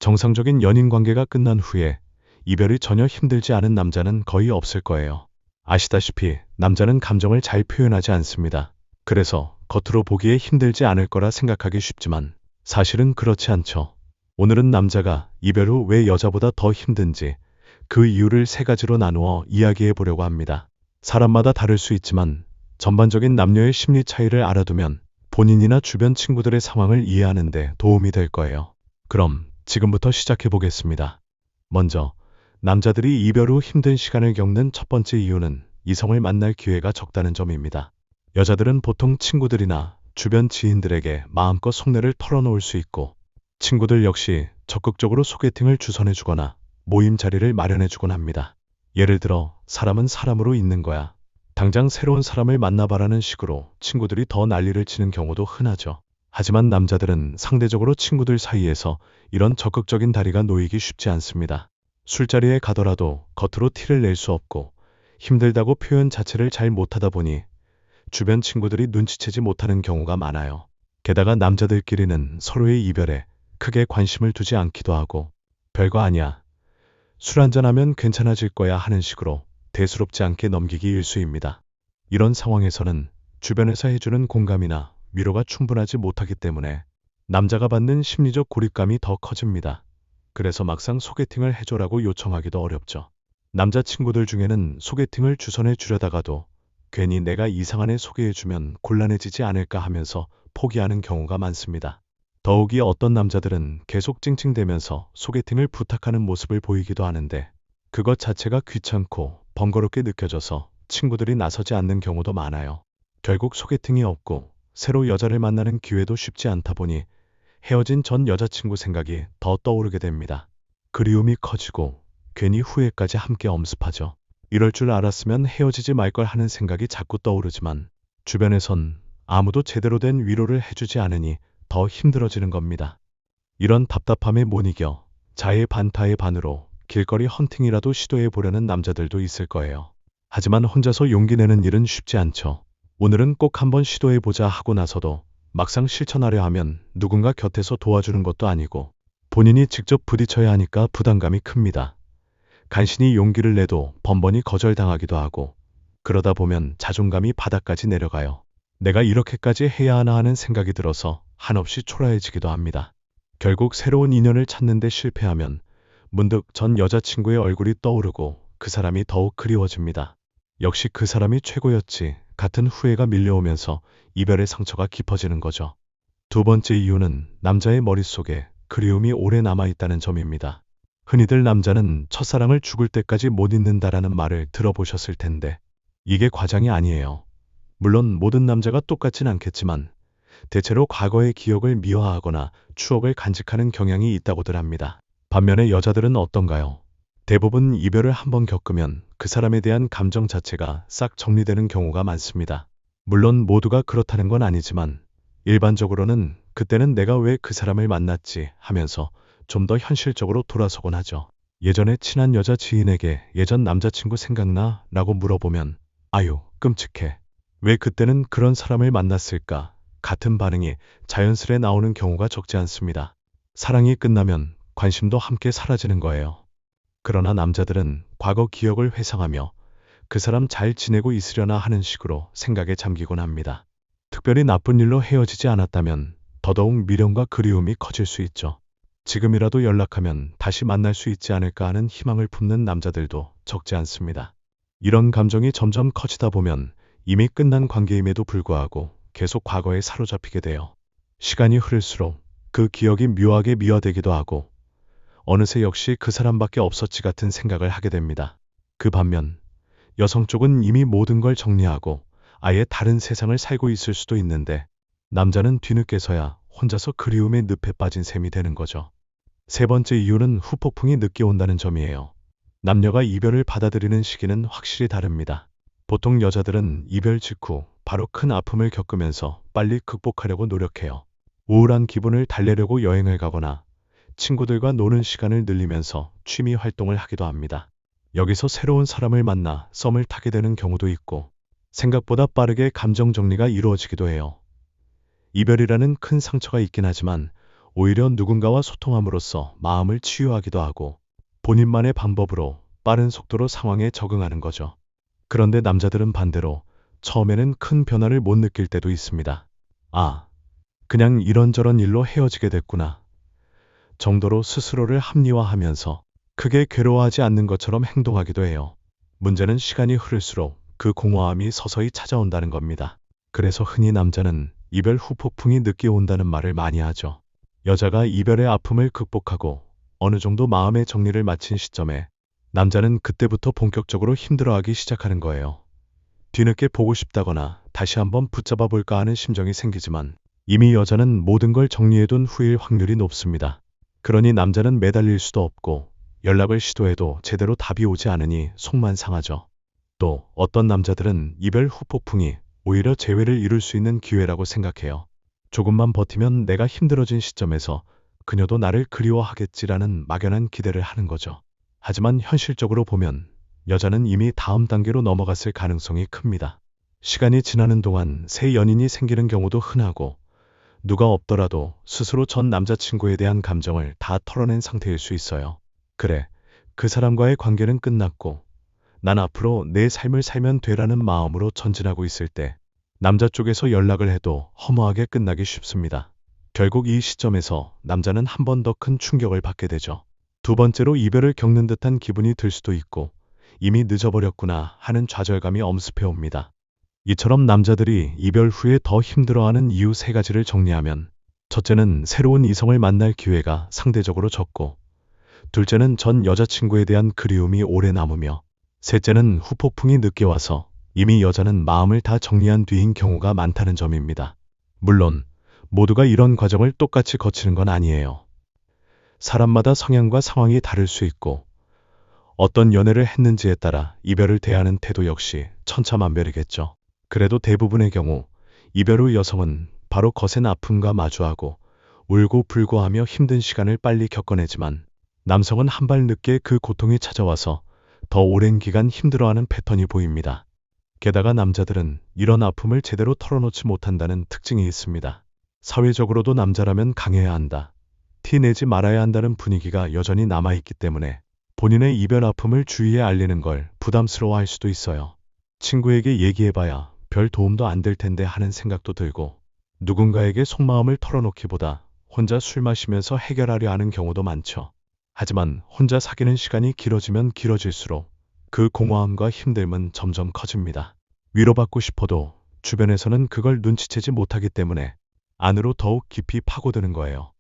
정상적인 연인 관계가 끝난 후에 이별이 전혀 힘들지 않은 남자는 거의 없을 거예요. 아시다시피 남자는 감정을 잘 표현하지 않습니다. 그래서 겉으로 보기에 힘들지 않을 거라 생각하기 쉽지만 사실은 그렇지 않죠. 오늘은 남자가 이별 후 왜 여자보다 더 힘든지 그 이유를 세 가지로 나누어 이야기해 보려고 합니다. 사람마다 다를 수 있지만 전반적인 남녀의 심리 차이를 알아두면 본인이나 주변 친구들의 상황을 이해하는 데 도움이 될 거예요. 그럼 지금부터 시작해 보겠습니다. 먼저 남자들이 이별 후 힘든 시간을 겪는 첫 번째 이유는 이성을 만날 기회가 적다는 점입니다. 여자들은 보통 친구들이나 주변 지인들에게 마음껏 속내를 털어놓을 수 있고 친구들 역시 적극적으로 소개팅을 주선해주거나 모임 자리를 마련해주곤 합니다. 예를 들어 사람은 사람으로 있는 거야. 당장 새로운 사람을 만나봐라는 식으로 친구들이 더 난리를 치는 경우도 흔하죠. 하지만 남자들은 상대적으로 친구들 사이에서 이런 적극적인 다리가 놓이기 쉽지 않습니다. 술자리에 가더라도 겉으로 티를 낼 수 없고 힘들다고 표현 자체를 잘 못하다 보니 주변 친구들이 눈치채지 못하는 경우가 많아요. 게다가 남자들끼리는 서로의 이별에 크게 관심을 두지 않기도 하고 별거 아니야. 술 한잔하면 괜찮아질 거야 하는 식으로 대수롭지 않게 넘기기 일쑤입니다. 이런 상황에서는 주변에서 해주는 공감이나 위로가 충분하지 못하기 때문에 남자가 받는 심리적 고립감이 더 커집니다. 그래서 막상 소개팅을 해줘라고 요청하기도 어렵죠. 남자친구들 중에는 소개팅을 주선해 주려다가도 괜히 내가 이상한 애 소개해주면 곤란해지지 않을까 하면서 포기하는 경우가 많습니다. 더욱이 어떤 남자들은 계속 찡찡대면서 소개팅을 부탁하는 모습을 보이기도 하는데 그것 자체가 귀찮고 번거롭게 느껴져서 친구들이 나서지 않는 경우도 많아요. 결국 소개팅이 없고 새로 여자를 만나는 기회도 쉽지 않다 보니 헤어진 전 여자친구 생각이 더 떠오르게 됩니다. 그리움이 커지고 괜히 후회까지 함께 엄습하죠. 이럴 줄 알았으면 헤어지지 말 걸 하는 생각이 자꾸 떠오르지만 주변에선 아무도 제대로 된 위로를 해주지 않으니 더 힘들어지는 겁니다. 이런 답답함에 못 이겨 자의 반타의 반으로 길거리 헌팅이라도 시도해 보려는 남자들도 있을 거예요. 하지만 혼자서 용기 내는 일은 쉽지 않죠. 오늘은 꼭 한번 시도해 보자 하고 나서도 막상 실천하려 하면 누군가 곁에서 도와주는 것도 아니고 본인이 직접 부딪혀야 하니까 부담감이 큽니다. 간신히 용기를 내도 번번이 거절당하기도 하고 그러다 보면 자존감이 바닥까지 내려가요. 내가 이렇게까지 해야 하나 하는 생각이 들어서 한없이 초라해지기도 합니다. 결국 새로운 인연을 찾는 데 실패하면 문득 전 여자친구의 얼굴이 떠오르고 그 사람이 더욱 그리워집니다. 역시 그 사람이 최고였지 같은 후회가 밀려오면서 이별의 상처가 깊어지는 거죠. 두 번째 이유는 남자의 머릿속에 그리움이 오래 남아있다는 점입니다. 흔히들 남자는 첫사랑을 죽을 때까지 못 잊는다라는 말을 들어보셨을 텐데 이게 과장이 아니에요. 물론 모든 남자가 똑같진 않겠지만 대체로 과거의 기억을 미화하거나 추억을 간직하는 경향이 있다고들 합니다. 반면에 여자들은 어떤가요? 대부분 이별을 한번 겪으면 그 사람에 대한 감정 자체가 싹 정리되는 경우가 많습니다. 물론 모두가 그렇다는 건 아니지만 일반적으로는 그때는 내가 왜 그 사람을 만났지 하면서 좀 더 현실적으로 돌아서곤 하죠. 예전에 친한 여자 지인에게 예전 남자친구 생각나? 라고 물어보면 아유 끔찍해. 왜 그때는 그런 사람을 만났을까? 같은 반응이 자연스레 나오는 경우가 적지 않습니다. 사랑이 끝나면 관심도 함께 사라지는 거예요. 그러나 남자들은 과거 기억을 회상하며 그 사람 잘 지내고 있으려나 하는 식으로 생각에 잠기곤 합니다. 특별히 나쁜 일로 헤어지지 않았다면 더더욱 미련과 그리움이 커질 수 있죠. 지금이라도 연락하면 다시 만날 수 있지 않을까 하는 희망을 품는 남자들도 적지 않습니다. 이런 감정이 점점 커지다 보면 이미 끝난 관계임에도 불구하고 계속 과거에 사로잡히게 돼요. 시간이 흐를수록 그 기억이 묘하게 미화되기도 하고 어느새 역시 그 사람밖에 없었지 같은 생각을 하게 됩니다. 그 반면 여성 쪽은 이미 모든 걸 정리하고 아예 다른 세상을 살고 있을 수도 있는데 남자는 뒤늦게서야 혼자서 그리움의 늪에 빠진 셈이 되는 거죠. 세 번째 이유는 후폭풍이 늦게 온다는 점이에요. 남녀가 이별을 받아들이는 시기는 확실히 다릅니다. 보통 여자들은 이별 직후 바로 큰 아픔을 겪으면서 빨리 극복하려고 노력해요. 우울한 기분을 달래려고 여행을 가거나 친구들과 노는 시간을 늘리면서 취미 활동을 하기도 합니다. 여기서 새로운 사람을 만나 썸을 타게 되는 경우도 있고 생각보다 빠르게 감정 정리가 이루어지기도 해요. 이별이라는 큰 상처가 있긴 하지만 오히려 누군가와 소통함으로써 마음을 치유하기도 하고 본인만의 방법으로 빠른 속도로 상황에 적응하는 거죠. 그런데 남자들은 반대로 처음에는 큰 변화를 못 느낄 때도 있습니다. 아, 그냥 이런저런 일로 헤어지게 됐구나 정도로 스스로를 합리화하면서 크게 괴로워하지 않는 것처럼 행동하기도 해요. 문제는 시간이 흐를수록 그 공허함이 서서히 찾아온다는 겁니다. 그래서 흔히 남자는 이별 후 폭풍이 늦게 온다는 말을 많이 하죠. 여자가 이별의 아픔을 극복하고 어느 정도 마음의 정리를 마친 시점에 남자는 그때부터 본격적으로 힘들어하기 시작하는 거예요. 뒤늦게 보고 싶다거나 다시 한번 붙잡아 볼까 하는 심정이 생기지만 이미 여자는 모든 걸 정리해둔 후일 확률이 높습니다. 그러니 남자는 매달릴 수도 없고 연락을 시도해도 제대로 답이 오지 않으니 속만 상하죠. 또 어떤 남자들은 이별 후 폭풍이 오히려 재회를 이룰 수 있는 기회라고 생각해요. 조금만 버티면 내가 힘들어진 시점에서 그녀도 나를 그리워하겠지라는 막연한 기대를 하는 거죠. 하지만 현실적으로 보면 여자는 이미 다음 단계로 넘어갔을 가능성이 큽니다. 시간이 지나는 동안 새 연인이 생기는 경우도 흔하고 누가 없더라도 스스로 전 남자친구에 대한 감정을 다 털어낸 상태일 수 있어요. 그래, 그 사람과의 관계는 끝났고 난 앞으로 내 삶을 살면 되라는 마음으로 전진하고 있을 때 남자 쪽에서 연락을 해도 허무하게 끝나기 쉽습니다. 결국 이 시점에서 남자는 한 번 더 큰 충격을 받게 되죠. 두 번째로 이별을 겪는 듯한 기분이 들 수도 있고 이미 늦어버렸구나 하는 좌절감이 엄습해 옵니다. 이처럼 남자들이 이별 후에 더 힘들어하는 이유 세 가지를 정리하면 첫째는 새로운 이성을 만날 기회가 상대적으로 적고 둘째는 전 여자친구에 대한 그리움이 오래 남으며 셋째는 후폭풍이 늦게 와서 이미 여자는 마음을 다 정리한 뒤인 경우가 많다는 점입니다. 물론 모두가 이런 과정을 똑같이 거치는 건 아니에요. 사람마다 성향과 상황이 다를 수 있고 어떤 연애를 했는지에 따라 이별을 대하는 태도 역시 천차만별이겠죠. 그래도 대부분의 경우 이별 후 여성은 바로 거센 아픔과 마주하고 울고 불고 하며 힘든 시간을 빨리 겪어내지만 남성은 한 발 늦게 그 고통이 찾아와서 더 오랜 기간 힘들어하는 패턴이 보입니다. 게다가 남자들은 이런 아픔을 제대로 털어놓지 못한다는 특징이 있습니다. 사회적으로도 남자라면 강해야 한다, 티 내지 말아야 한다는 분위기가 여전히 남아있기 때문에 본인의 이별 아픔을 주위에 알리는 걸 부담스러워할 수도 있어요. 친구에게 얘기해봐야 별 도움도 안 될 텐데 하는 생각도 들고 누군가에게 속마음을 털어놓기보다 혼자 술 마시면서 해결하려 하는 경우도 많죠. 하지만 혼자 사귀는 시간이 길어지면 길어질수록 그 공허함과 힘듦은 점점 커집니다. 위로받고 싶어도 주변에서는 그걸 눈치채지 못하기 때문에 안으로 더욱 깊이 파고드는 거예요.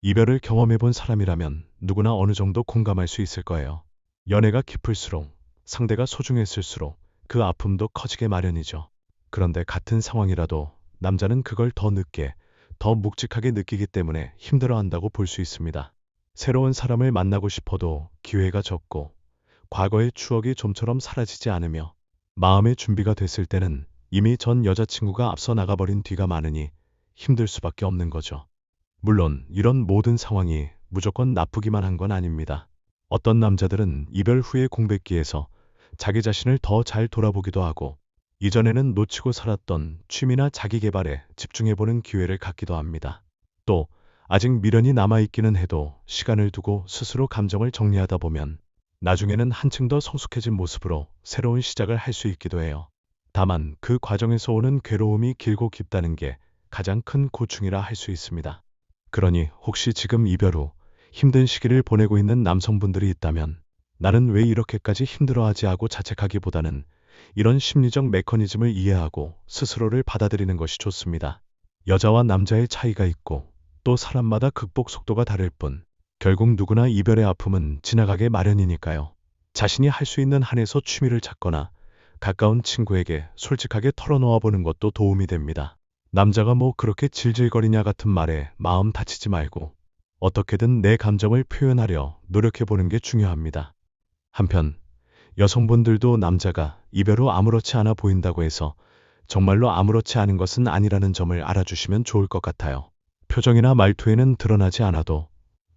이별을 경험해본 사람이라면 누구나 어느 정도 공감할 수 있을 거예요. 연애가 깊을수록 상대가 소중했을수록 그 아픔도 커지게 마련이죠. 그런데 같은 상황이라도 남자는 그걸 더 늦게, 더 묵직하게 느끼기 때문에 힘들어한다고 볼 수 있습니다. 새로운 사람을 만나고 싶어도 기회가 적고 과거의 추억이 좀처럼 사라지지 않으며 마음의 준비가 됐을 때는 이미 전 여자친구가 앞서 나가버린 뒤가 많으니 힘들 수밖에 없는 거죠. 물론 이런 모든 상황이 무조건 나쁘기만 한 건 아닙니다. 어떤 남자들은 이별 후의 공백기에서 자기 자신을 더 잘 돌아보기도 하고 이전에는 놓치고 살았던 취미나 자기 개발에 집중해보는 기회를 갖기도 합니다. 또 아직 미련이 남아있기는 해도 시간을 두고 스스로 감정을 정리하다 보면 나중에는 한층 더 성숙해진 모습으로 새로운 시작을 할 수 있기도 해요. 다만 그 과정에서 오는 괴로움이 길고 깊다는 게 가장 큰 고충이라 할 수 있습니다. 그러니 혹시 지금 이별 후 힘든 시기를 보내고 있는 남성분들이 있다면 나는 왜 이렇게까지 힘들어하지 하고 자책하기보다는 이런 심리적 메커니즘을 이해하고 스스로를 받아들이는 것이 좋습니다. 여자와 남자의 차이가 있고 또 사람마다 극복 속도가 다를 뿐 결국 누구나 이별의 아픔은 지나가게 마련이니까요. 자신이 할 수 있는 한에서 취미를 찾거나 가까운 친구에게 솔직하게 털어놓아 보는 것도 도움이 됩니다. 남자가 뭐 그렇게 질질거리냐 같은 말에 마음 다치지 말고 어떻게든 내 감정을 표현하려 노력해보는 게 중요합니다. 한편 여성분들도 남자가 이별 후 아무렇지 않아 보인다고 해서 정말로 아무렇지 않은 것은 아니라는 점을 알아주시면 좋을 것 같아요. 표정이나 말투에는 드러나지 않아도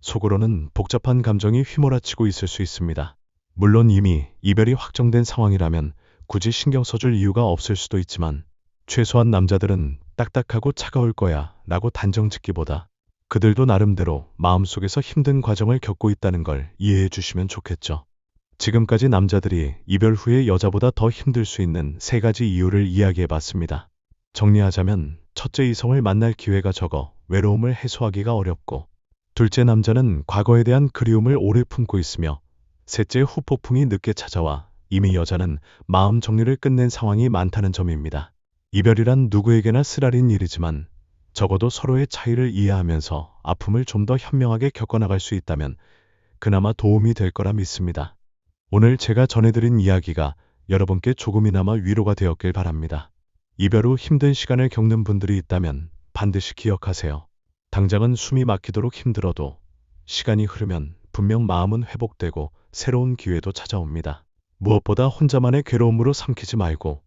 속으로는 복잡한 감정이 휘몰아치고 있을 수 있습니다. 물론 이미 이별이 확정된 상황이라면 굳이 신경 써줄 이유가 없을 수도 있지만 최소한 남자들은 딱딱하고 차가울 거야 라고 단정 짓기보다 그들도 나름대로 마음속에서 힘든 과정을 겪고 있다는 걸 이해해 주시면 좋겠죠. 지금까지 남자들이 이별 후에 여자보다 더 힘들 수 있는 3가지 이유를 이야기해 봤습니다. 정리하자면 첫째, 이성을 만날 기회가 적어 외로움을 해소하기가 어렵고, 둘째, 남자는 과거에 대한 그리움을 오래 품고 있으며, 셋째, 후폭풍이 늦게 찾아와 이미 여자는 마음 정리를 끝낸 상황이 많다는 점입니다. 이별이란 누구에게나 쓰라린 일이지만 적어도 서로의 차이를 이해하면서 아픔을 좀 더 현명하게 겪어나갈 수 있다면 그나마 도움이 될 거라 믿습니다. 오늘 제가 전해드린 이야기가 여러분께 조금이나마 위로가 되었길 바랍니다. 이별 후 힘든 시간을 겪는 분들이 있다면 반드시 기억하세요. 당장은 숨이 막히도록 힘들어도 시간이 흐르면 분명 마음은 회복되고 새로운 기회도 찾아옵니다. 무엇보다 혼자만의 괴로움으로 삼키지 말고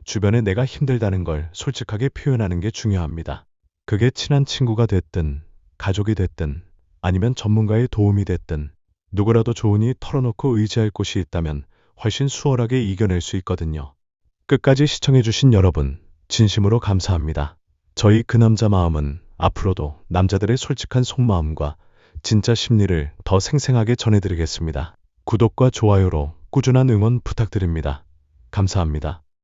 주변에 내가 힘들다는 걸 솔직하게 표현하는 게 중요합니다. 그게 친한 친구가 됐든, 가족이 됐든, 아니면 전문가의 도움이 됐든, 누구라도 좋으니 털어놓고 의지할 곳이 있다면 훨씬 수월하게 이겨낼 수 있거든요. 끝까지 시청해주신 여러분, 진심으로 감사합니다. 저희 그 남자 마음은 앞으로도 남자들의 솔직한 속마음과 진짜 심리를 더 생생하게 전해드리겠습니다. 구독과 좋아요로 꾸준한 응원 부탁드립니다. 감사합니다.